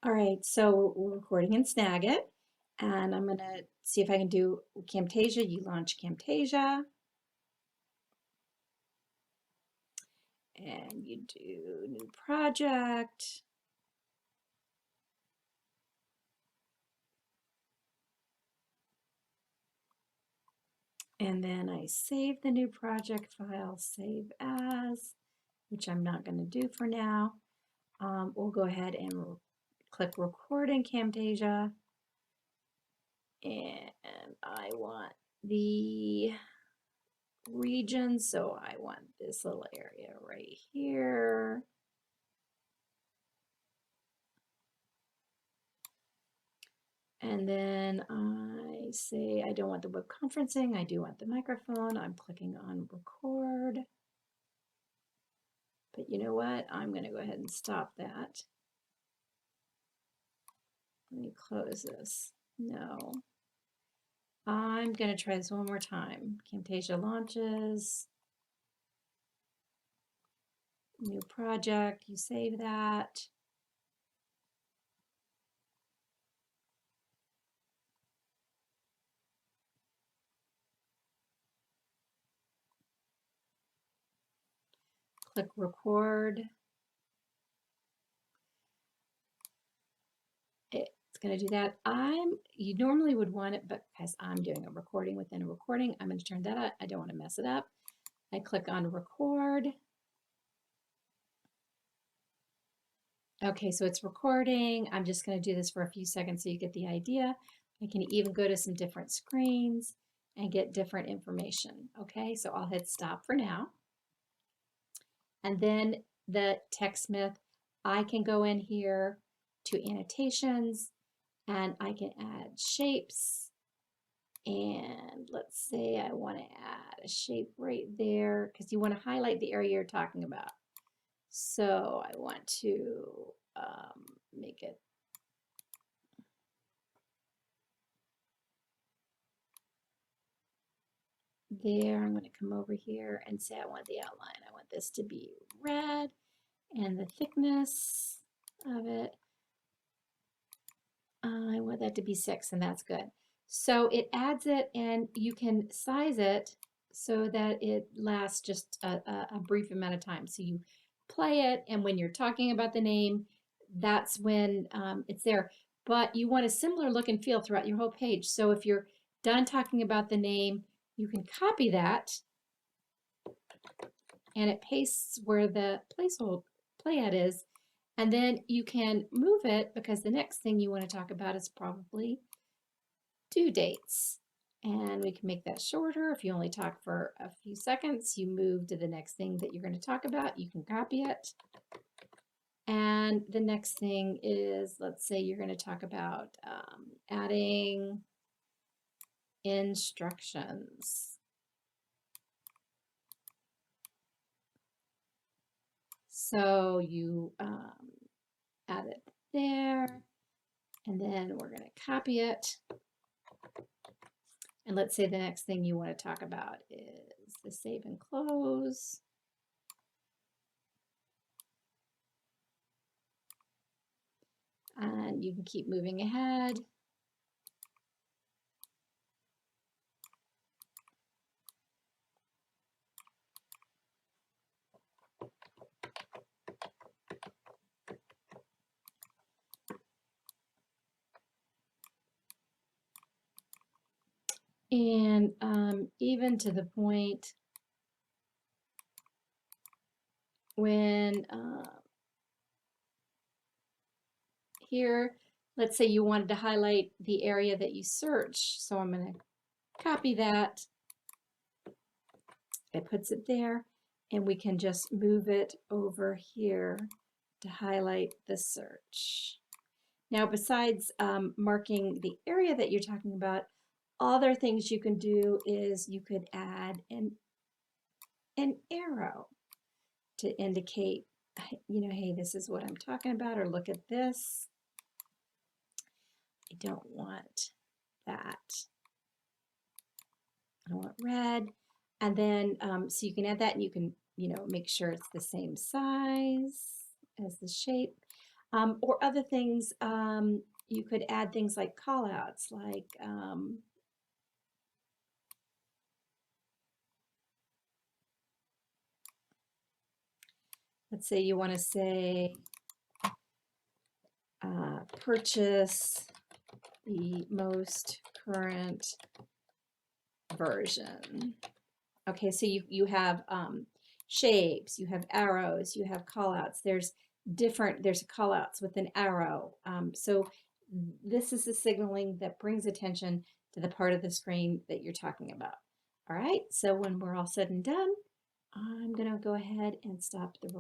All right, so we're recording in Snagit, and I'm gonna see if I can do Camtasia. You launch Camtasia, and you do new project. And then I save the new project file, save as, which I'm not gonna do for now. We'll go ahead and click record in Camtasia. And I want the region, so I want this little area right here. And then I say I don't want the web conferencing, I do want the microphone. I'm clicking on record. But you know what? I'm going to go ahead and stop that. Let me close this. No. I'm going to try this one more time. Camtasia launches. New project. You save that. Click record. It's going to do that. You normally would want it, but because I'm doing a recording within a recording, I'm going to turn that up. I don't want to mess it up. I click on record. Okay, so it's recording. I'm just going to do this for a few seconds so you get the idea. I can even go to some different screens and get different information. Okay, so I'll hit stop for now. And then the TechSmith, I can go in here to annotations and I can add shapes. And let's say I want to add a shape right there because you want to highlight the area you're talking about. So I want to make it there. I'm going to come over here and say I want the outline. I want this to be red and the thickness of it. I want that to be 6 and that's good. So it adds it and you can size it so that it lasts just a brief amount of time. So you play it and when you're talking about the name, that's when it's there. But you want a similar look and feel throughout your whole page. So if you're done talking about the name, you can copy that and it pastes where the placeholder playhead is. And then you can move it because the next thing you want to talk about is probably due dates. And we can make that shorter. If you only talk for a few seconds, you move to the next thing that you're going to talk about. You can copy it. And the next thing is, let's say you're going to talk about adding instructions. So you add it there, and then we're going to copy it. And let's say the next thing you want to talk about is the save and close. And you can keep moving ahead. And even to the point when here, let's say you wanted to highlight the area that you search. So I'm going to copy that. It puts it there and we can just move it over here to highlight the search. Now, besides marking the area that you're talking about, other things you can do is you could add an arrow to indicate, you know, hey, this is what I'm talking about, or look at this. I don't want that. I want red. And then, so you can add that and you can, you know, make sure it's the same size as the shape. Or other things, you could add things like call outs, like let's say you want to say purchase the most current version. Okay, so you have shapes, you have arrows, you have callouts. There's callouts with an arrow. So this is the signaling that brings attention to the part of the screen that you're talking about. All right, so when we're all said and done, I'm going to go ahead and stop the recording.